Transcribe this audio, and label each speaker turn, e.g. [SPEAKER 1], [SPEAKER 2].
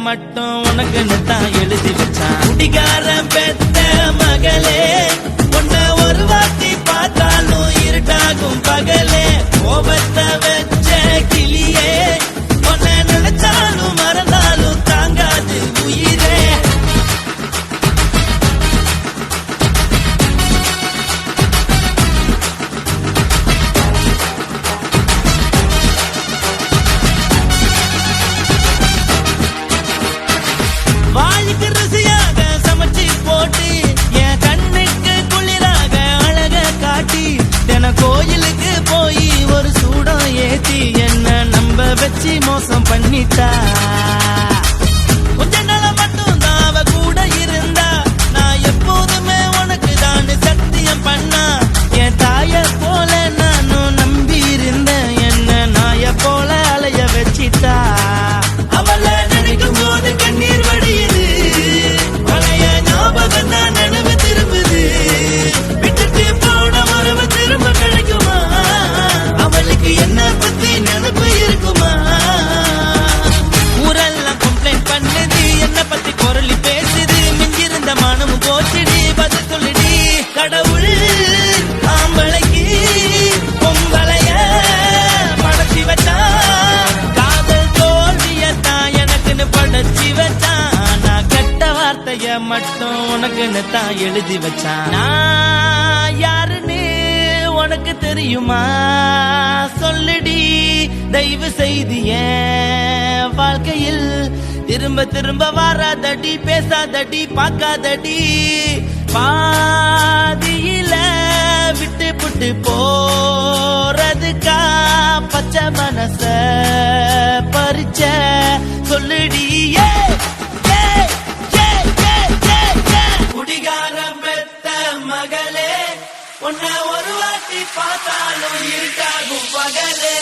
[SPEAKER 1] மட்டும் உனக்குன்னு தான் எழுதி வச்சான். குடிகாரன் பெத்த மகளே, உன்னை ஒரு வாட்டி பார்த்தாலும் இருட்டாகும் பகலே. கோபத்தை வச்ச கிளியே, உன்னை நினைச்சாலும் மறந்தாலும் தாங்காது உயிரே. வாய்க்கு ருசியாக சமைச்சு போட்டு என் கண்ணுக்கு குளிராக அழக காட்டி, தின கோயிலுக்கு போய் ஒரு சூடம் ஏத்தி என்ன நம்ப வச்சு மோசம் பண்ணிட்டா. கொஞ்ச நாள மட்டும் தான் அவ கூட இருந்தா, நான் எப்போதுமே உனக்கு தான் சத்தியம் பண்ணா. என் தாய போல நானும் நம்பி இருந்தேன், என்ன நாய போல அலைய வச்சிட்டா. அவளை நினைக்கும் போது கண்ணீர் வடியுது, பழைய ஞாபகம் தான் நினைவு திரும்புது. விட்டுட்டு போன உறவு திரும்ப கிடைக்குமா? அவளுக்கு என்ன பத்தி நினைப்பு இருக்குமா? ஊரெல்லாம் கம்ப்ளைண்ட் பண்ணுது, என்ன பத்தி குரலி பேசுது. மிஞ்சிருந்த மானமும் போச்சுடி, பதில் சொல்லுடி. கடவுள் ஆம்பளைக்கு பொங்கலைய படைச்சி வச்சான், காதல் தோல்வியத்தான் எனக்குன்னு படைச்சி வச்சான். நான் கெட்ட வார்த்தைய மட்டும் உனக்குன்னு தான் எழுதி வச்சான். நான் யாருன்னு உனக்கு தெரியுமா? சொல்லுடி தயவு செய்து என் வாழ்க்கையில் திரும்ப திரும்ப வாராதடி, பேசாதடி, பார்க்காதடி. பாதியில விட்டு புட்டு போறதுக்கா பச்சை மனச பறிச்ச சொல்லுடி. குடிகாரம் பெத்த மகளே, உன்னை ஒரு வாட்டி பார்த்தாலும் இருட்டாகும் பகலே.